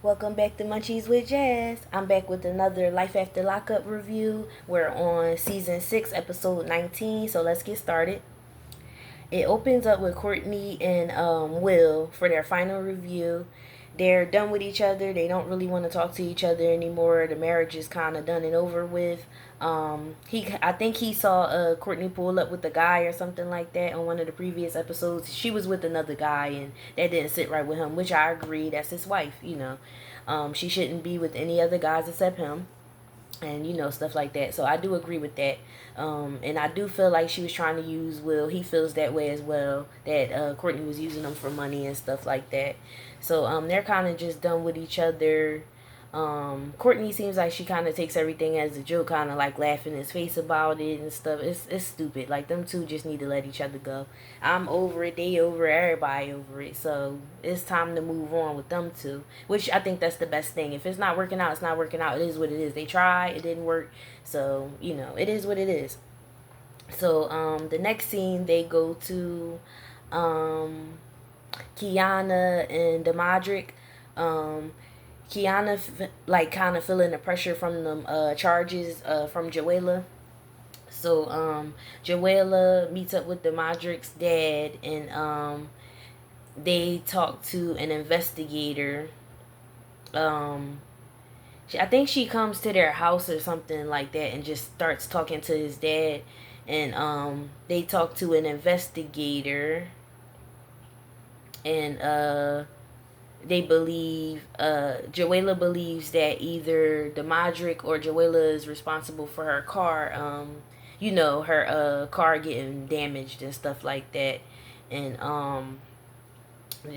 Welcome back to Munchies with Jazz. I'm back with another Life After Lockup review. We're on season 6, episode 19, so let's get started. It opens up with Courtney and Will for their final review. They're done with each other. They don't really want to talk to each other anymore. The marriage is kind of done and over with. I think he saw Courtney pull up with a guy or something like that on one of the previous episodes. She was with another guy, and that didn't sit right with him, which I agree. That's his wife, you know. She shouldn't be with any other guys except him, and stuff like that. So I do agree with that. And I do feel like she was trying to use Will. He feels that way as well, that Courtney was using him for money and stuff like that. So they're kind of just done with each other. Courtney seems like she kind of takes everything as a joke, kind of like laughing in his face about it and stuff. It's stupid. Like, them two just need to let each other go. I'm over it, they over it, everybody over it. So it's time to move on with them two, which I think that's the best thing. If it's not working out, it's not working out. It is what it is. They tried, it didn't work. So it is what it is. So the next scene, they go to um Kiana and Demadric. um Kiana, like, kind of feeling the pressure from the charges from Joella. So Joella meets up with the Modric's dad, and they talk to an investigator. Um, I think she comes to their house or something like that, and just starts talking to his dad. And they talk to an investigator, and they believe, Joella believes that either Demadric or Joella is responsible for her car, her car getting damaged and stuff like that. And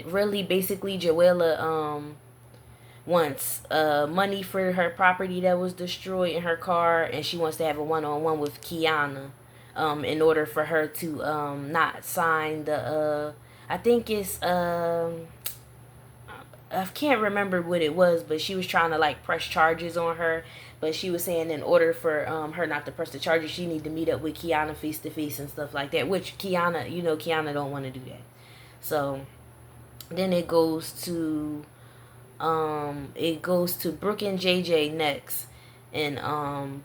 really, basically, Joella wants money for her property that was destroyed in her car, and she wants to have a one-on-one with Kiana, in order for her to not sign the I think it's I can't remember what it was, but she was trying to, like, press charges on her. But she was saying, in order for her not to press the charges, she need to meet up with Kiana face to face and stuff like that. Which Kiana, Kiana don't want to do that. So then it goes to Brooke and JJ next, and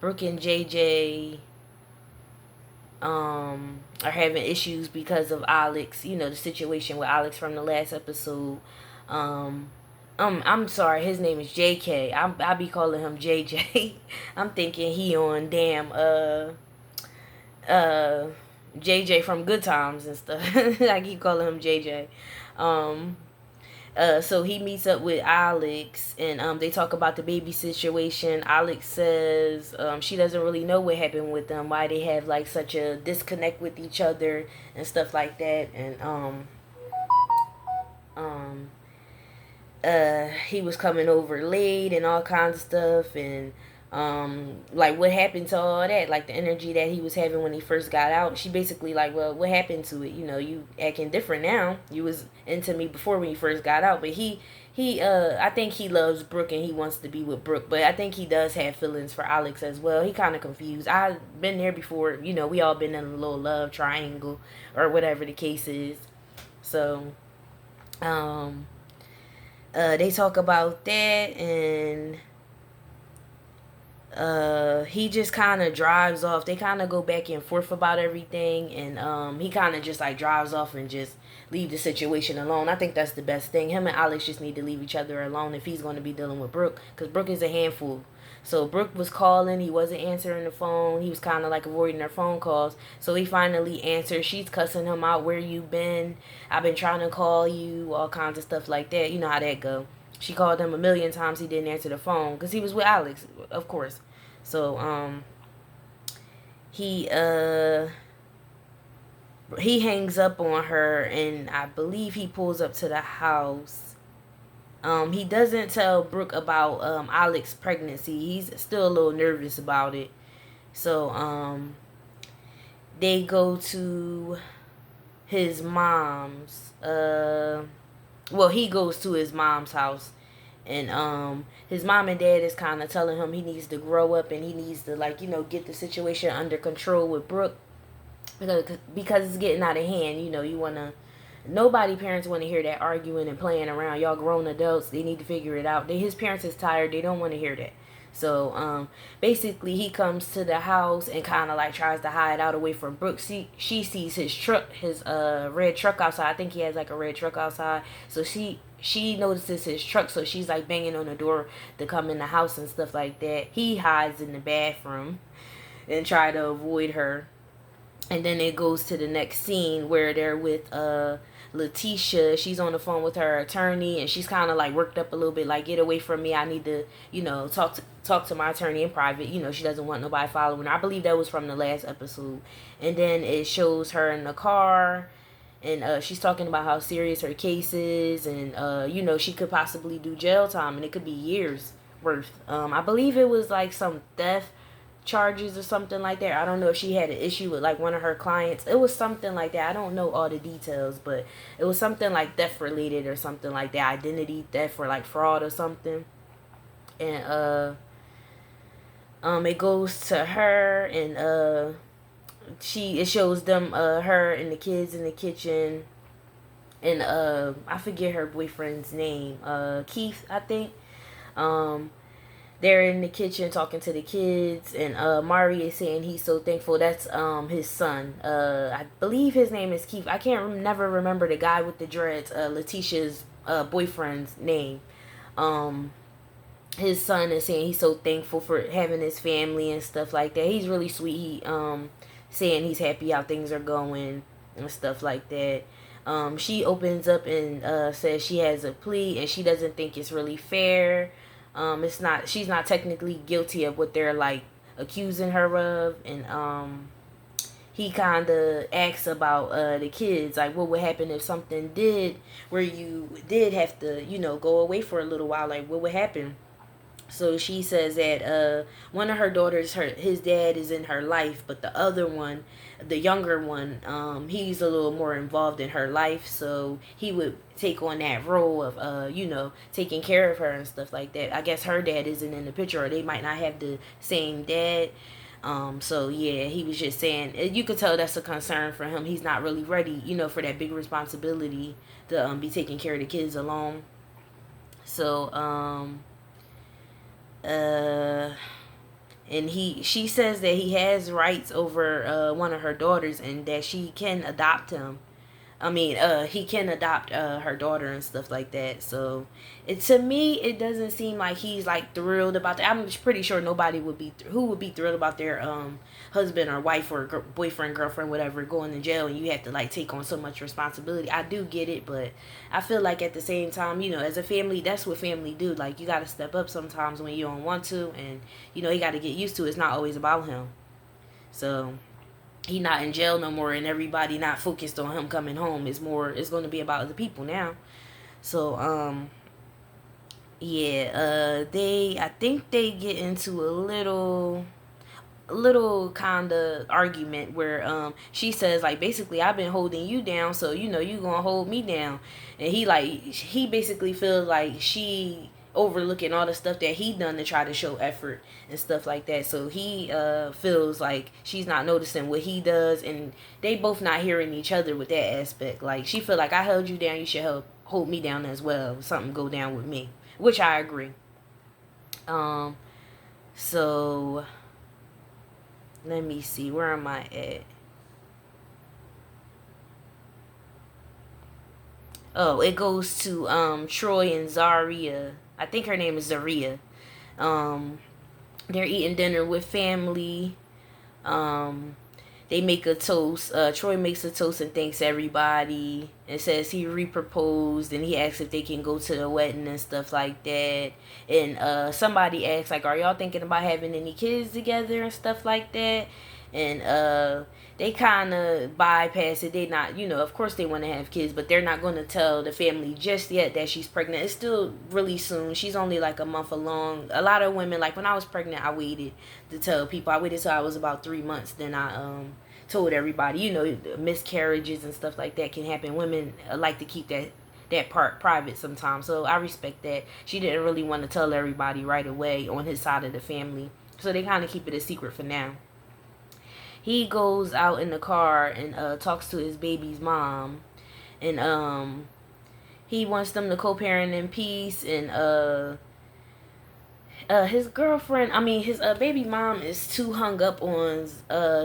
Brooke and JJ are having issues because of Alex. The situation with Alex from the last episode. Um, I'm sorry, his name is JK. I be calling him JJ. I'm thinking he on damn uh JJ from Good Times and stuff. I keep calling him JJ. Um, so he meets up with Alex, and they talk about the baby situation. Alex says she doesn't really know what happened with them, why they have, like, such a disconnect with each other and stuff like that. And um, he was coming over late and all kinds of stuff. And like, what happened to all that, like the energy that he was having when he first got out. She basically like, well, what happened to it? You acting different now. You was into me before when you first got out. But he I think he loves Brooke, and he wants to be with Brooke, but I think he does have feelings for Alex as well. He kind of confused. I've been there before. We all been in a little love triangle or whatever the case is. So um they talk about that, and he just kind of drives off. They kind of go back and forth about everything, and he kind of just, like, drives off and just leave the situation alone. I think that's the best thing. Him and Alex just need to leave each other alone if he's going to be dealing with Brooke, because Brooke is a handful. So Brooke was calling, he wasn't answering the phone. He was kind of like avoiding her phone calls. So he finally answered. She's cussing him out. Where you been? I've been trying to call you. All kinds of stuff like that. You know how that go. She called him a million times. He didn't answer the phone because he was with Alex, of course. So he he hangs up on her, and I believe he pulls up to the house. He doesn't tell Brooke about Alex's pregnancy. He's still a little nervous about it. So they go to his mom's. Well, he goes to his mom's house, and his mom and dad is kind of telling him he needs to grow up, and he needs to, like, get the situation under control with Brooke, because it's getting out of hand. You want to nobody parents want to hear that arguing and playing around. Y'all grown adults, they need to figure it out. His parents is tired, they don't want to hear that. So basically he comes to the house and kind of like tries to hide out away from Brooke. She sees his truck, his red truck outside. I think he has like a red truck outside. So she notices his truck, so she's like banging on the door to come in the house and stuff like that. He hides in the bathroom and try to avoid her. And then it goes to the next scene where they're with Letitia. She's on the phone with her attorney, and she's kind of like worked up a little bit, like, get away from me, I need to, talk to my attorney in private. She doesn't want nobody following her. I believe that was from the last episode. And then it shows her in the car, and she's talking about how serious her case is, and she could possibly do jail time, and it could be years worth. I believe it was like some theft charges or something like that. I don't know if she had an issue with like one of her clients. It was something like that. I don't know all the details, but it was something like theft related or something like that, identity theft or like fraud or something. And it goes to her, and it shows them, her and the kids in the kitchen, and I forget her boyfriend's name, Keith, I think. They're in the kitchen talking to the kids, and Mari is saying he's so thankful. That's his son. I believe his name is Keith. I can't never remember the guy with the dreads. Letitia's boyfriend's name. His son is saying he's so thankful for having his family and stuff like that. He's really sweet. He saying he's happy how things are going and stuff like that. She opens up and says she has a plea and she doesn't think it's really fair. She's not technically guilty of what they're like accusing her of. And he kind of asks about the kids, like what would happen if something did where you did have to go away for a little while, like what would happen. So she says that one of her daughters, his dad is in her life, but the other one, the younger one, he's a little more involved in her life, so he would take on that role of taking care of her and stuff like that. I guess her dad isn't in the picture, or they might not have the same dad. So yeah, he was just saying, you could tell that's a concern for him. He's not really ready, for that big responsibility to be taking care of the kids alone. So and she says that he has rights over one of her daughters and that she can adopt him. He can adopt her daughter and stuff like that. So, to me, it doesn't seem like he's like thrilled about that. I'm pretty sure nobody would be who would be thrilled about their husband or wife or boyfriend, girlfriend, whatever, going to jail and you have to like take on so much responsibility. I do get it, but I feel like at the same time, as a family, that's what family do. Like, you got to step up sometimes when you don't want to, and you got to get used to it. It's not always about him. So he not in jail no more, and everybody not focused on him coming home. It's going to be about the people now. So I think they get into a little kind of argument where she says like, basically, I've been holding you down, so you gonna hold me down. And he basically feels like she overlooking all the stuff that he done to try to show effort and stuff like that. So he feels like she's not noticing what he does, and they both not hearing each other with that aspect. Like, she feel like, I held you down, you should hold me down as well. Something go down with me, which I agree. So let me see, where am I at? Oh, it goes to Troy and Zaria. I think her name is Zaria. They're eating dinner with family. They make a toast. Troy makes a toast and thanks everybody and says he reproposed, and he asks if they can go to the wedding and stuff like that. And somebody asks like, are y'all thinking about having any kids together and stuff like that? And they kind of bypass it. They not, of course they want to have kids, but they're not going to tell the family just yet that she's pregnant. It's still really soon. She's only like a month along. A lot of women, like when I was pregnant, I waited to tell people. I waited till I was about 3 months. Then I told everybody. Miscarriages and stuff like that can happen. Women like to keep that part private sometimes. So I respect that. She didn't really want to tell everybody right away on his side of the family. So they kind of keep it a secret for now. He goes out in the car and talks to his baby's mom. and he wants them to co-parent in peace, and his girlfriend, I mean his baby mom is too hung up on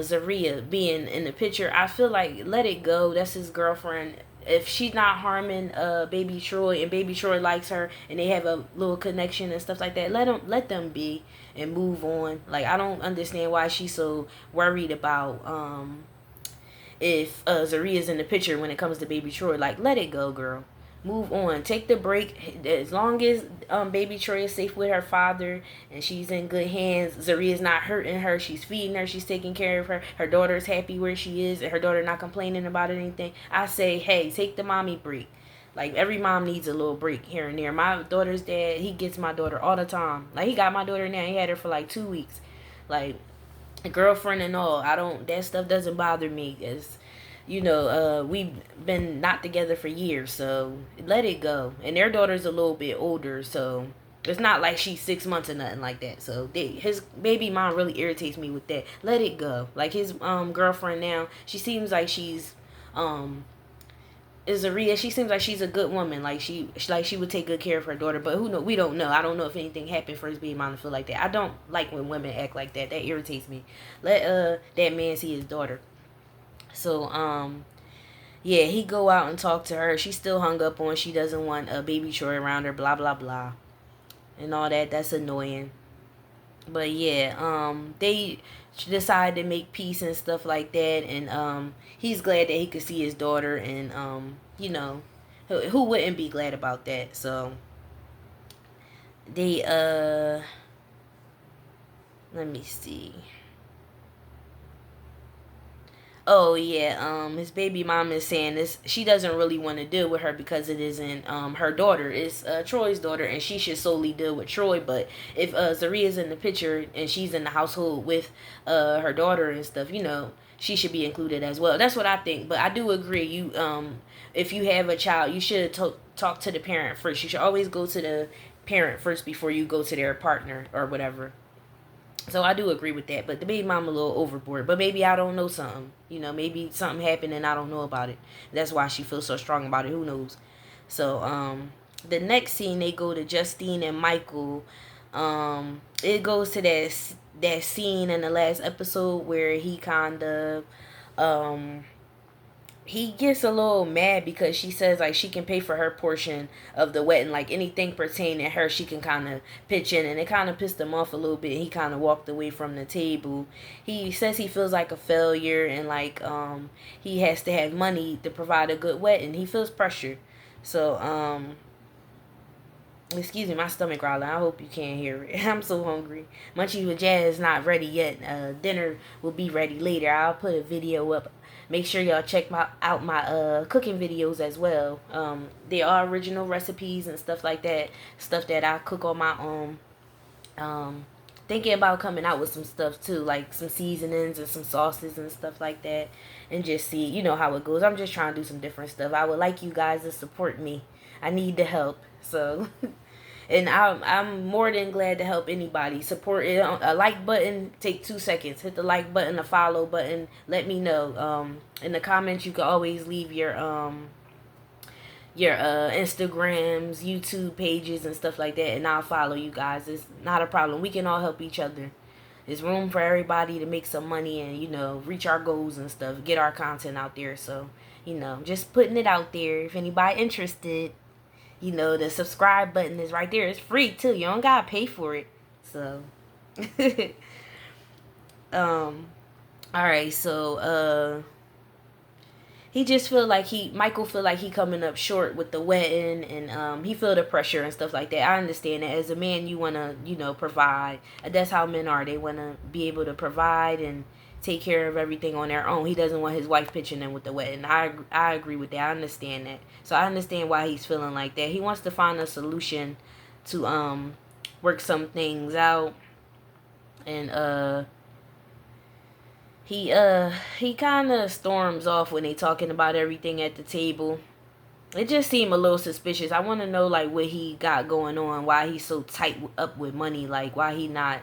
Zaria being in the picture. I feel like let it go. That's his girlfriend. If she's not harming baby Troy, and baby Troy likes her, and they have a little connection and stuff like that, let them be and move on. Like, I don't understand why she's so worried about if Zaria's in the picture when it comes to baby Troy. Like, let it go, girl. Move on. Take the break. As long as baby Troy is safe with her father and she's in good hands, Zaria's not hurting her. She's feeding her. She's taking care of her. Her daughter's happy where she is, and her daughter not complaining about anything. I say, hey, take the mommy break. Like, every mom needs a little break here and there. My daughter's dad, he gets my daughter all the time. Like, he got my daughter now. He had her for like 2 weeks. Like, a girlfriend and all. That stuff doesn't bother me. It's, we've been not together for years, so let it go. And their daughter's a little bit older, so it's not like she's 6 months or nothing like that. So his baby mom really irritates me with that. Let it go. Like, his girlfriend now, she seems like she's Zaria. She seems like she's a good woman. Like, she would take good care of her daughter. But who know? We don't know. I don't know if anything happened for his baby mom to feel like that. I don't like when women act like that. That irritates me. Let that man see his daughter. So, yeah, he go out and talk to her. She's still hung up on she doesn't want a baby Troy around her, blah, blah, blah. And all that. That's annoying. But, yeah, they decide to make peace and stuff like that. And, he's glad that he could see his daughter. And, who wouldn't be glad about that? So, they, let me see. Oh yeah, his baby mom is saying this. She doesn't really want to deal with her because it isn't her daughter. It's Troy's daughter, and she should solely deal with Troy. But if Zaria's in the picture and she's in the household with her daughter and stuff, she should be included as well. That's what I think. But I do agree. If you have a child, you should talk to the parent first. You should always go to the parent first before you go to their partner or whatever. So I do agree with that, but the baby mom a little overboard. But maybe I don't know something. Maybe something happened and I don't know about it. That's why she feels so strong about it. Who knows? So the next scene, they go to Justine and Michael. It goes to that scene in the last episode where he gets a little mad because she says like she can pay for her portion of the wedding, like anything pertaining to her she can kind of pitch in, and it kind of pissed him off a little bit. He kind of walked away from the table. He says he feels like a failure, and like he has to have money to provide a good wedding. He feels pressure. So excuse me, my stomach growling. I hope you can't hear it. I'm so hungry. Munchies with Jazz not ready yet. Dinner will be ready later. I'll put a video up. Make sure y'all check out my cooking videos as well. They are original recipes and stuff like that. Stuff that I cook on my own. Thinking about coming out with some stuff too, like some seasonings and some sauces and stuff like that, and just see how it goes. I'm just trying to do some different stuff. I would like you guys to support me. I need the help. So and I'm more than glad to help anybody. Support it. A like button, take 2 seconds. Hit the like button, the follow button. Let me know. In the comments, you can always leave your Instagrams, YouTube pages, and stuff like that, and I'll follow you guys. It's not a problem. We can all help each other. There's room for everybody to make some money and reach our goals and stuff. Get our content out there. So just putting it out there. If anybody interested. The subscribe button is right there. It's free too. You don't gotta pay for it. So alright, so he just feel like Michael feel like he coming up short with the wedding, and he feel the pressure and stuff like that. I understand that. As a man, you wanna, provide. That's how men are. They wanna be able to provide and take care of everything on their own. He doesn't want his wife pitching in with the wedding. I agree with that. I understand that. So I understand why he's feeling like that. He wants to find a solution to work some things out. And he kind of storms off when they talking about everything at the table. It just seemed a little suspicious. I want to know like what he got going on, why he's so tight up with money, like why he not,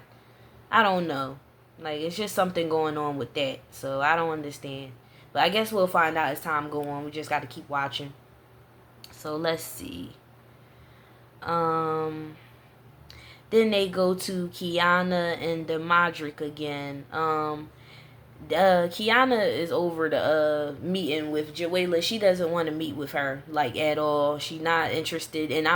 I don't know. Like, it's just something going on with that. So, I don't understand. But I guess we'll find out as time go on. We just got to keep watching. So let's see. Um, then they go to Kiana and Demadric again. Kiana is over the meeting with Joella. She doesn't want to meet with her like at all. She not interested, and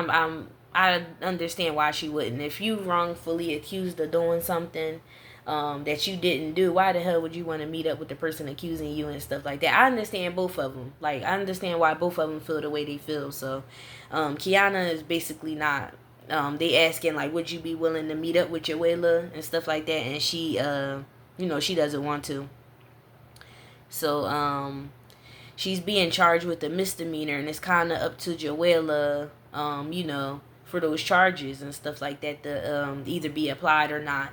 I understand why she wouldn't. If you wrongfully accused of doing something that you didn't do, why the hell would you want to meet up with the person accusing you and stuff like that? I understand both of them. Like, I understand why both of them feel the way they feel. So Kiana is basically not. They asking like, would you be willing to meet up with Joella and stuff like that, and she she doesn't want to. So she's being charged with a misdemeanor, and it's kind of up to Joella for those charges and stuff like that to either be applied or not.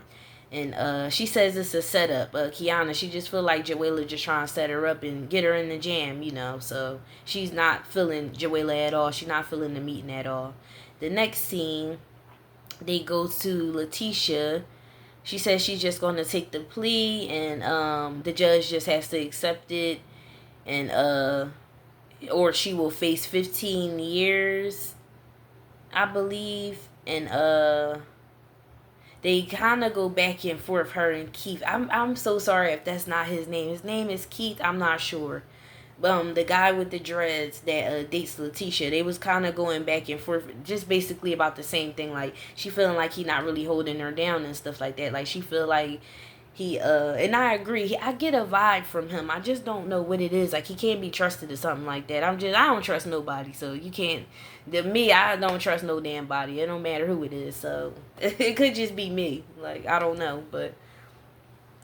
And she says it's a setup. Kiana, she just feel like Joella just trying to set her up and get her in the jam, So she's not feeling Joella at all. She's not feeling the meeting at all. The next scene, they go to Letitia. She says she's just going to take the plea, and the judge just has to accept it, and or she will face 15 years, I believe. And they kind of go back and forth, her and Keith. I'm so sorry if that's not his name. His name is Keith. I'm not sure. The guy with the dreads that dates Letitia, they was kind of going back and forth, just basically about the same thing. Like, she feeling like he not really holding her down and stuff like that. Like, she feel like he and I agree. I get a vibe from him. I just don't know what it is. Like, he can't be trusted or something like that. I don't trust nobody. So you can't. I don't trust no damn body. It don't matter who it is. So it could just be me. Like, I don't know, but.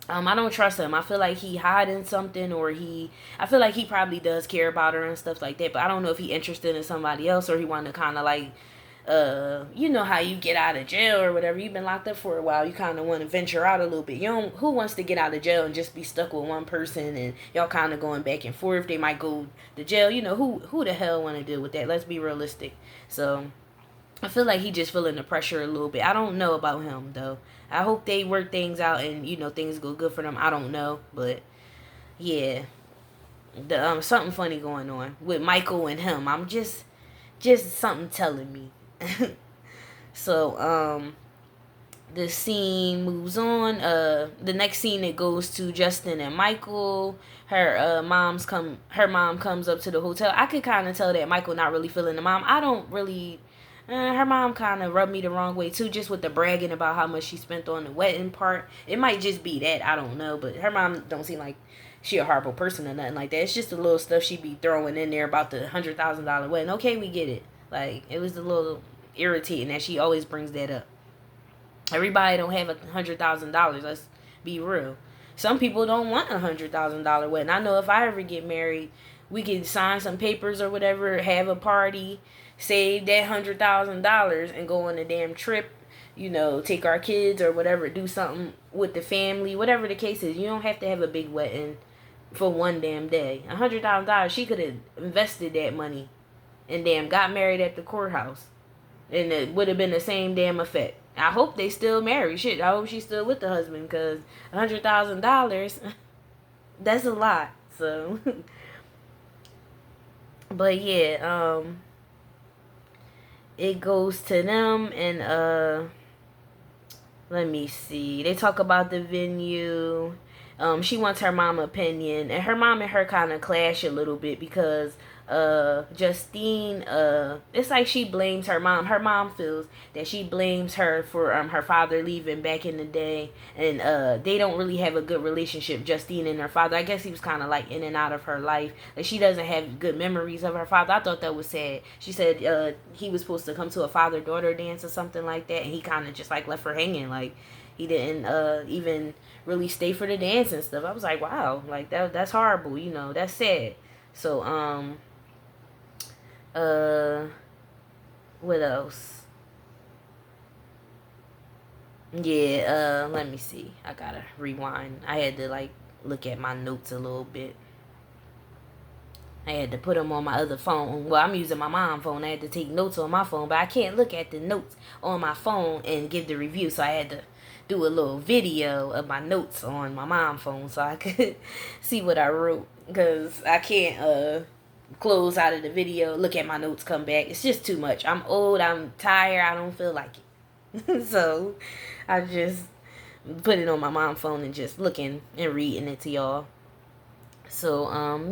I don't trust him. I feel like he hiding something, or I feel like he probably does care about her and stuff like that, but I don't know if he interested in somebody else, or he want to kind of like, you know how you get out of jail or whatever. You've been locked up for a while. You kind of want to venture out a little bit. Who wants to get out of jail and just be stuck with one person and y'all kind of going back and forth? They might go to jail. Who the hell want to deal with that? Let's be realistic. So I feel like he just feeling the pressure a little bit. I don't know about him though. I hope they work things out and things go good for them. I don't know, but yeah, the something funny going on with Michael and him. I'm just something telling me. So the scene moves on. The next scene, it goes to Justin and Michael. Her mom comes up to the hotel. I could kind of tell that Michael not really feeling the mom. I don't really. Her mom kind of rubbed me the wrong way too, just with the bragging about how much she spent on the wedding part. It might just be that, I don't know, but her mom don't seem like she a horrible person or nothing like that. It's just the little stuff she be throwing in there about the $100,000 wedding. Okay, we get it. Like, it was a little irritating that she always brings that up. Everybody don't have $100,000. Let's be real. Some people don't want $100,000 wedding. I know if I ever get married, we can sign some papers or whatever, have a party, save that $100,000 and go on a damn trip, take our kids or whatever, do something with the family, whatever the case is. You don't have to have a big wedding for one damn day. $100,000, she could have invested that money and damn got married at the courthouse, and it would have been the same damn effect. I hope they still married. Shit, I hope she's still with the husband, because $100,000, that's a lot. So, but yeah, it goes to them, and let me see. They talk about the venue. She wants her mom opinion, and her mom and her kind of clash a little bit, because Justine, it's like she blames her mom. Her mom feels that she blames her for her father leaving back in the day, and they don't really have a good relationship, Justine and her father. I guess he was kind of like in and out of her life. Like, she doesn't have good memories of her father. I thought that was sad. She said he was supposed to come to a father-daughter dance or something like that, and he kind of just like left her hanging. Like, he didn't even really stay for the dance and stuff. I was like, wow, like that's horrible, that's sad. So what else? Yeah, let me see. I gotta rewind. I had to like look at my notes a little bit. I had to put them on my other phone. Well, I'm using my mom's phone. I had to take notes on my phone, but I can't look at the notes on my phone and give the review. So I had to do a little video of my notes on my mom's phone so I could see what I wrote. Because I can't close out of the video, look at my notes, come back. It's just too much. I'm old, I'm tired, I don't feel like it. So I just put it on my mom's phone and just looking and reading it to y'all. So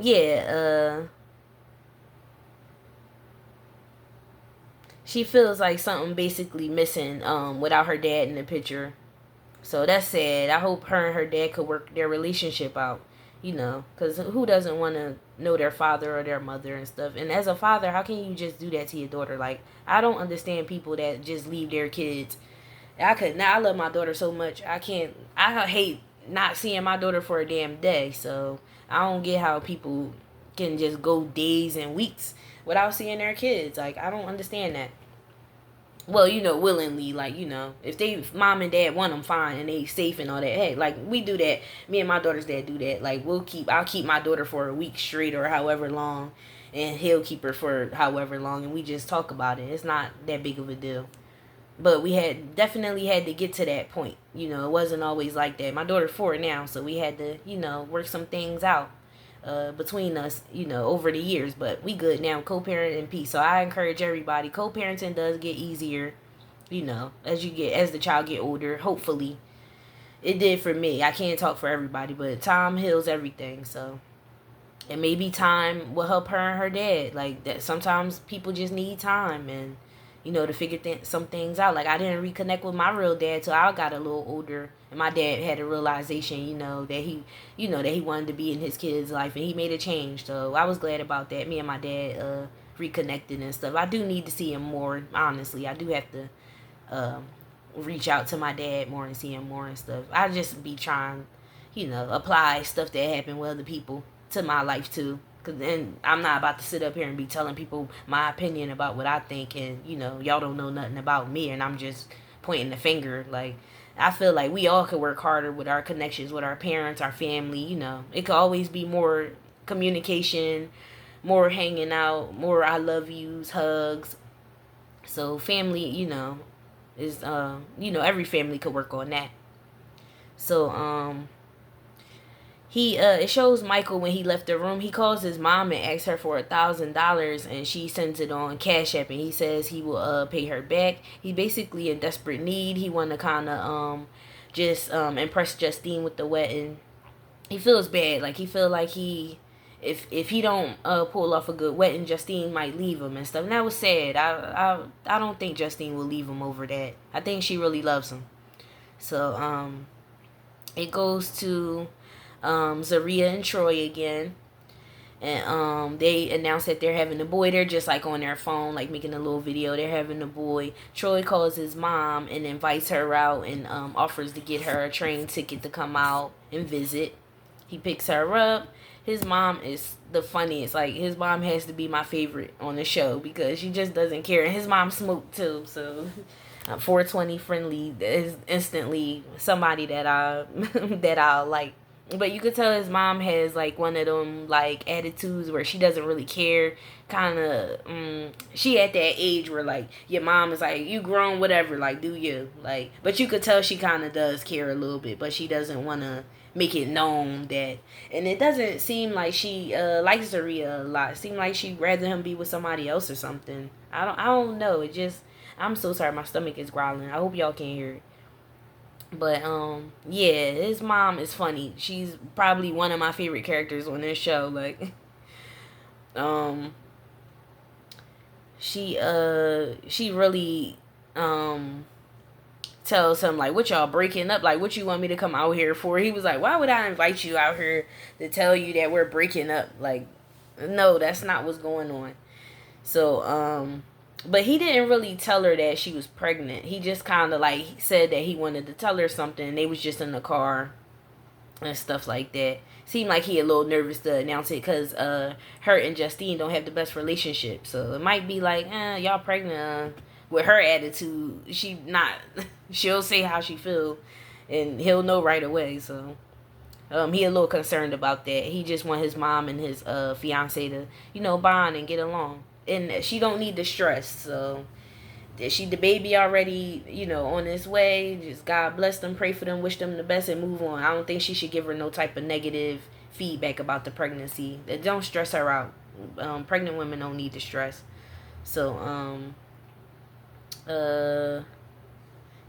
she feels like something basically missing without her dad in the picture. So that's sad. I hope her and her dad could work their relationship out, because who doesn't want to know their father or their mother and stuff. And as a father, how can you just do that to your daughter? Like, I don't understand people that just leave their kids. I love my daughter so much. I hate not seeing my daughter for a damn day. So I don't get how people can just go days and weeks without seeing their kids. Like, I don't understand that. Well, willingly, like, if they mom and dad want them, fine, and they safe and all that. Hey, like, we do that. Me and my daughter's dad do that. Like, I'll keep my daughter for a week straight or however long, and he'll keep her for however long, and we just talk about it. It's not that big of a deal. But we definitely had to get to that point. It wasn't always like that. My daughter's 4 now, so we had to, work some things out between us, over the years. But we good now, co-parent in peace. So I encourage everybody. Co-parenting does get easier, as the child get older. Hopefully, it did for me. I can't talk for everybody, but time heals everything. So, and maybe time will help her and her dad. Like that, sometimes people just need time and to figure some things out. Like, I didn't reconnect with my real dad till I got a little older. And my dad had a realization, that he wanted to be in his kid's life. And he made a change. So I was glad about that. Me and my dad reconnected and stuff. I do need to see him more, honestly. I do have to reach out to my dad more and see him more and stuff. I just be trying, apply stuff that happened with other people to my life, too. Cause then I'm not about to sit up here and be telling people my opinion about what I think, and y'all don't know nothing about me, and I'm just pointing the finger. Like, I feel like we all could work harder with our connections with our parents, our family. It could always be more communication, more hanging out, more I love yous, hugs. So family, is every family could work on that. So it shows Michael when he left the room. He calls his mom and asks her for $1,000, and she sends it on Cash App, and he says he will pay her back. He's basically in desperate need. He want to kind of just impress Justine with the wedding. He feels bad. Like, he feel like if he don't pull off a good wedding, Justine might leave him and stuff. And that was sad. I don't think Justine will leave him over that. I think she really loves him. So it goes to Zaria and Troy again, and they announce that they're having a boy. They're just like on their phone, like making a little video. They're having a boy. Troy calls his mom and invites her out and offers to get her a train ticket to come out and visit. He picks her up. His mom is the funniest. Like, his mom has to be my favorite on the show because she just doesn't care. And his mom smoked too, so 420 friendly is instantly somebody that I like. But you could tell his mom has like one of them like attitudes where she doesn't really care. Kind of, she at that age where like your mom is like, you grown, whatever, like do you, like. But you could tell she kind of does care a little bit, but she doesn't want to make it known that. And it doesn't seem like she likes Zaria a lot. It seems like she'd rather him be with somebody else or something. I don't know. It just, I'm so sorry. My stomach is growling. I hope y'all can hear it. But yeah, his mom is funny. She's probably one of my favorite characters on this show. Like, she really tells him like, what y'all breaking up? Like, what you want me to come out here for? He was like, why would I invite you out here to tell you that we're breaking up? Like, no, that's not what's going on. So but he didn't really tell her that she was pregnant. He just kind of like said that he wanted to tell her something. They was just in the car and stuff like that. Seemed like he a little nervous to announce it because her and Justine don't have the best relationship. So it might be like, y'all pregnant. With her attitude, she'll say how she feel, and he'll know right away. So he a little concerned about that. He just want his mom and his fiance to bond and get along. And she don't need the stress. So the baby already, on its way. Just God bless them, pray for them, wish them the best, and move on. I don't think she should give her no type of negative feedback about the pregnancy. That don't stress her out. Pregnant women don't need to stress. So uh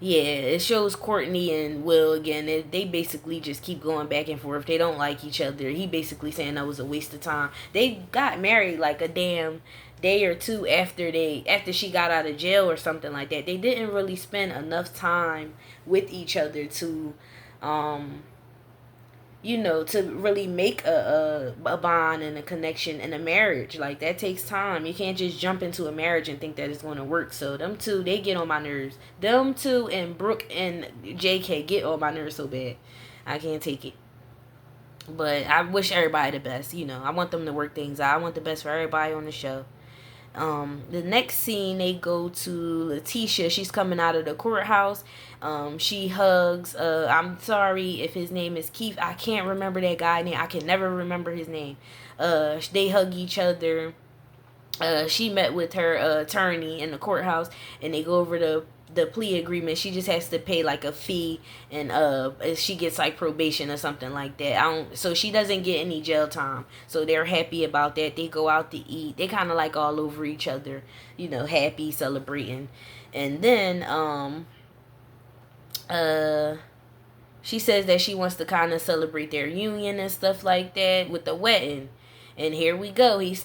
yeah, it shows Courtney and Will again. They basically just keep going back and forth. They don't like each other. He basically saying that was a waste of time. They got married like a damn day or two after she got out of jail or something like that. They didn't really spend enough time with each other to um to really make a bond and a connection and a marriage. Like, that takes time. You can't just jump into a marriage and think that it's going to work. So them two, they get on my nerves. Them two and Brooke and JK get on my nerves so bad. I can't take it. But I wish everybody the best. I want them to work things out. I want the best for everybody on the show. The next scene, they go to Letitia. She's coming out of the courthouse. She hugs. I'm sorry if his name is Keith. I can't remember that guy's name. I can never remember his name. They hug each other. She met with her attorney in the courthouse, and they go over the plea agreement. She just has to pay like a fee, and she gets like probation or something like that. So she doesn't get any jail time. So they're happy about that. They go out to eat. They kind of like all over each other, happy, celebrating. And then she says that she wants to kind of celebrate their union and stuff like that with the wedding. And here we go. His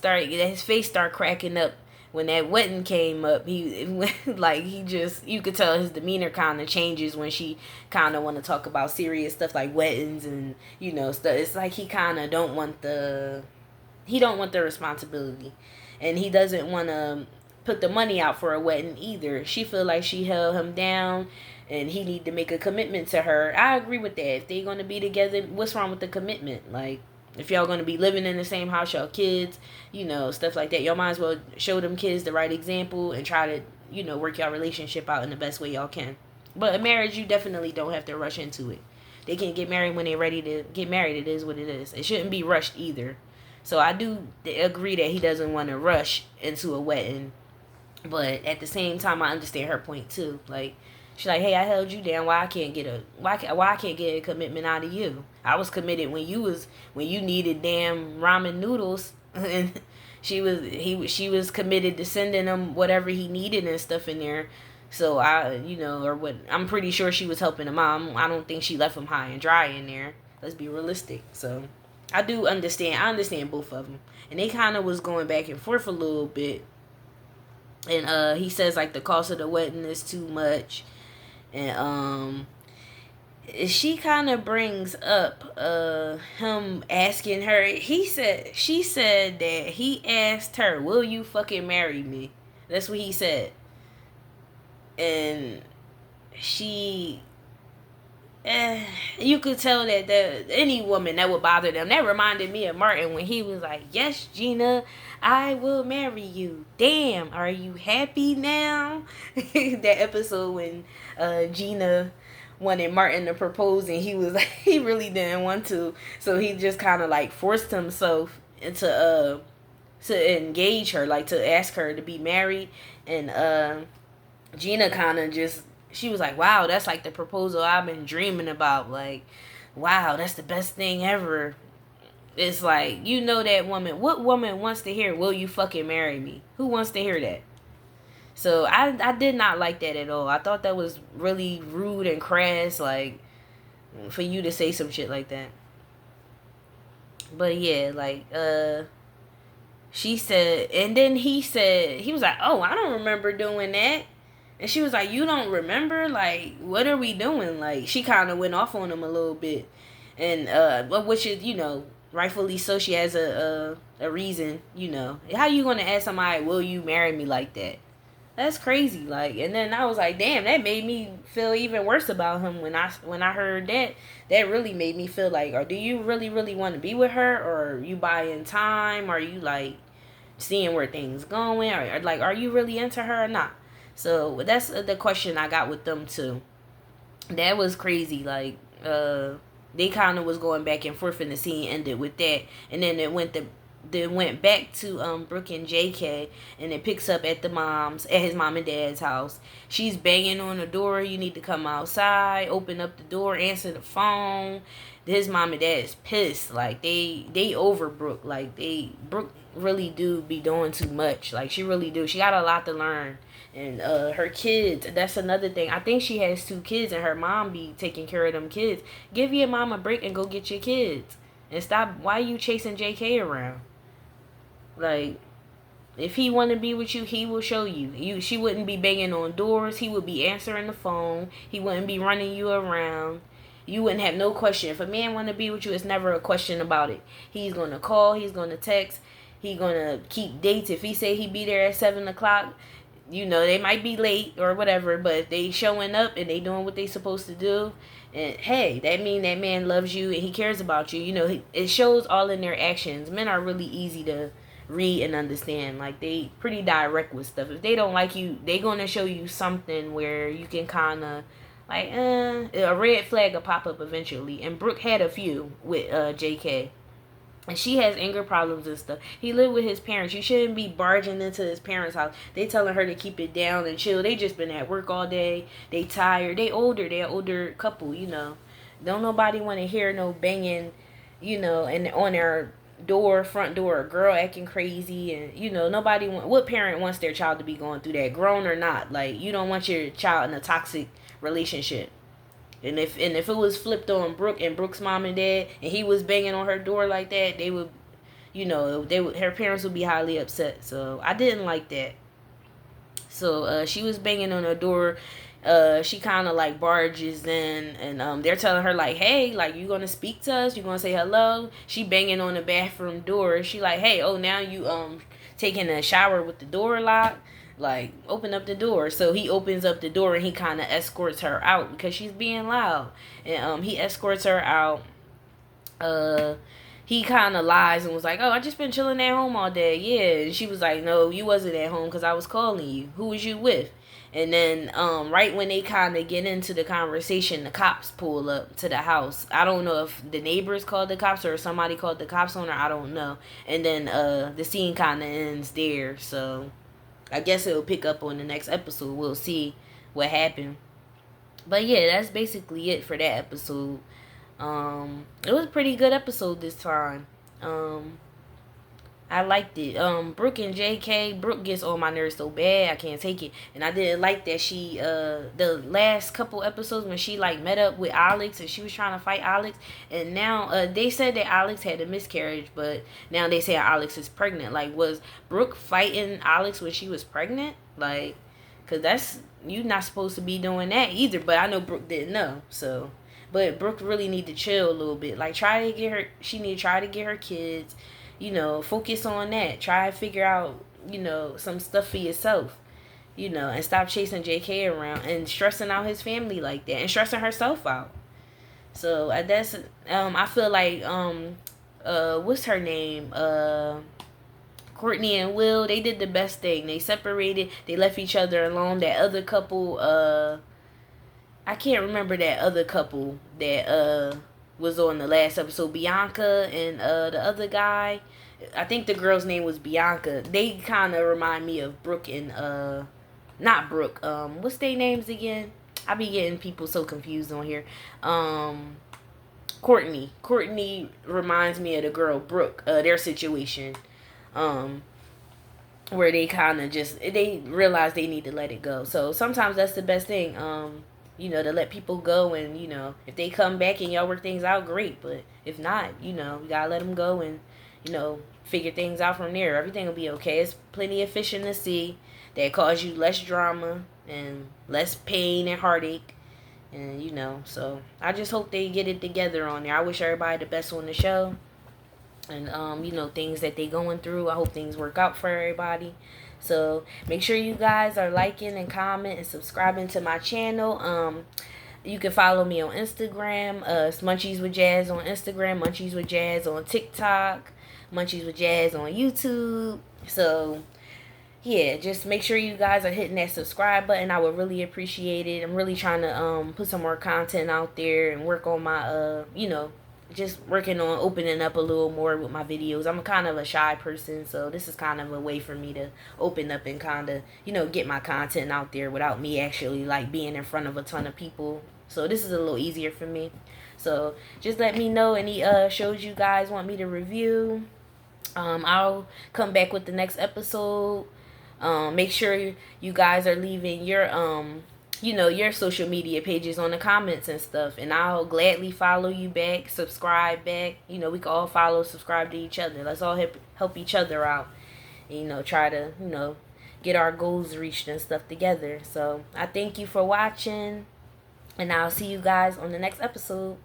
face start cracking up when that wedding came up. You could tell his demeanor kind of changes when she kind of want to talk about serious stuff like weddings and stuff. It's like he kind of don't want the responsibility, and he doesn't want to put the money out for a wedding either. She feel like she held him down, and he need to make a commitment to her. I agree with that. If they gonna be together, what's wrong with the commitment? Like, if y'all gonna be living in the same house, y'all kids, stuff like that, y'all might as well show them kids the right example and try to, work y'all relationship out in the best way y'all can. But a marriage, you definitely don't have to rush into it. They can get married when they're ready to get married. It is what it is. It shouldn't be rushed either. So I do agree that he doesn't want to rush into a wedding. But at the same time, I understand her point too. Like, she's like, hey, I held you down. Why I can't get a commitment out of you? I was committed when you needed damn ramen noodles, and she was committed to sending him whatever he needed and stuff in there. So I'm pretty sure she was helping him out. I don't think she left him high and dry in there. Let's be realistic. So I do understand. I understand both of them, and they kind of was going back and forth a little bit. And he says like the cost of the wedding is too much. And she kind of brings up him asking her. She said that he asked her, "Will you fucking marry me?" That's what he said. And she, you could tell that any woman that would bother them. That reminded me of Martin when he was like, "Yes, Gina, I will marry you." Damn, are you happy now? That episode when Gina wanted Martin to propose, and he was like, he really didn't want to, so he just kind of like forced himself into to engage her, like to ask her to be married. And Gina kind of just, she was like, wow, that's like the proposal I've been dreaming about. Like, wow, that's the best thing ever. It's like, that woman. What woman wants to hear, will you fucking marry me? Who wants to hear that? So I did not like that at all. I thought that was really rude and crass, like, for you to say some shit like that. But yeah, like, she said, and then he was like, oh, I don't remember doing that. And she was like, you don't remember? Like, what are we doing? Like, she kind of went off on him a little bit. And, which is, rightfully so. She has a reason, How you going to ask somebody, will you marry me, like that? That's crazy. Like, and then I was like, damn, that made me feel even worse about him when I heard that. That really made me feel like, or do you really, really want to be with her? Or are you buying time? Or are you, like, seeing where things going? Or like, are you really into her or not? So that's the question I got with them too. That was crazy. Like, they kind of was going back and forth, and the scene ended with that. And then it went to then went back to Brooke and JK, and it picks up at his mom and dad's house. She's banging on the door. You need to come outside. Open up the door. Answer the phone. His mom and dad is pissed. Like they over Brooke. Like Brooke really do be doing too much. Like she really do. She got a lot to learn. And her kids, that's another thing. I think she has 2 kids, and her mom be taking care of them kids. Give your mom a break and go get your kids. And stop. Why are you chasing JK around? Like, if he want to be with you, he will show you. She wouldn't be banging on doors. He would be answering the phone. He wouldn't be running you around. You wouldn't have no question. If a man want to be with you, it's never a question about it. He's going to call. He's going to text. He's going to keep dates. If he say he be there at 7 o'clock, they might be late or whatever, but if they showing up and they doing what they supposed to do, and hey, that mean that man loves you and he cares about you. It shows all in their actions. Men are really easy to read and understand. Like, they pretty direct with stuff. If they don't like you, they gonna show you something where you can kind of like, a red flag will pop up eventually. And Brooke had a few with JK. And she has anger problems and stuff. He lived with his parents. You shouldn't be barging into his parents' house. They telling her to keep it down and chill. They just been at work all day. They tired. They older. They an older couple, Don't nobody want to hear no banging, and on their front door, a girl acting crazy. And, what parent wants their child to be going through that, grown or not? Like, you don't want your child in a toxic relationship. And if it was flipped on Brooke and Brooke's mom and dad, and he was banging on her door like that, they would, her parents would be highly upset. So I didn't like that. So she was banging on her door. She kind of like barges in, and they're telling her like, hey, like, you gonna speak to us? You gonna say hello? She banging on the bathroom door. She like, hey, oh, now you taking a shower with the door locked? Like, open up the door. So he opens up the door and he kind of escorts her out because she's being loud. And he escorts her out. He kind of lies and was like, oh, I just been chilling at home all day. Yeah. And she was like, no, you wasn't at home because I was calling you. Who was you with? And then right when they kind of get into the conversation, the cops pull up to the house. I don't know if the neighbors called the cops or somebody called the cops on her. I don't know. And then the scene kind of ends there. So I guess it'll pick up on the next episode. We'll see what happened. But yeah, that's basically it for that episode. It was a pretty good episode this time. I liked it. Brooke and JK, Brooke gets on my nerves so bad, I can't take it. And I didn't like that she, the last couple episodes when she, like, met up with Alex and she was trying to fight Alex. And now, they said that Alex had a miscarriage, but now they say Alex is pregnant. Like, was Brooke fighting Alex when she was pregnant? Like, because you're not supposed to be doing that either. But I know Brooke didn't know, so. But Brooke really need to chill a little bit. Like, she need to try to get her kids. Focus on that. Try to figure out, some stuff for yourself, and stop chasing JK around and stressing out his family like that and stressing herself out. So that's, I feel like, what's her name? Courtney and Will, they did the best thing. They separated. They left each other alone. That other couple, I can't remember that other couple that, was on the last episode, Bianca and the other guy. I think the girl's name was Bianca. They kind of remind me of Brooke and not Brooke. What's their names again? I be getting people so confused on here. Courtney. Courtney reminds me of the girl Brooke. Their situation, where they kind of they realize they need to let it go. So sometimes that's the best thing. To let people go, and, if they come back and y'all work things out, great. But if not, you gotta let them go and, figure things out from there. Everything will be okay. It's plenty of fish in the sea that cause you less drama and less pain and heartache. And, so I just hope they get it together on there. I wish everybody the best on the show. And, things that they going through, I hope things work out for everybody. So make sure you guys are liking and comment and subscribing to my channel. You can follow me on Instagram. It's Munchies with Jazz on Instagram, Munchies with Jazz on TikTok, Munchies with Jazz on YouTube. So yeah, just make sure you guys are hitting that subscribe button. I would really appreciate it. I'm really trying to put some more content out there and work on my just working on opening up a little more with my videos. I'm kind of a shy person, so this is kind of a way for me to open up and kind of, get my content out there without me actually like being in front of a ton of people. So this is a little easier for me. So just let me know any shows you guys want me to review. I'll come back with the next episode. Make sure you guys are leaving your social media pages on the comments and stuff, and I'll gladly follow you back, subscribe back. We can all follow, subscribe to each other. Let's all help each other out. Try to get our goals reached and stuff together. So I thank you for watching, and I'll see you guys on the next episode.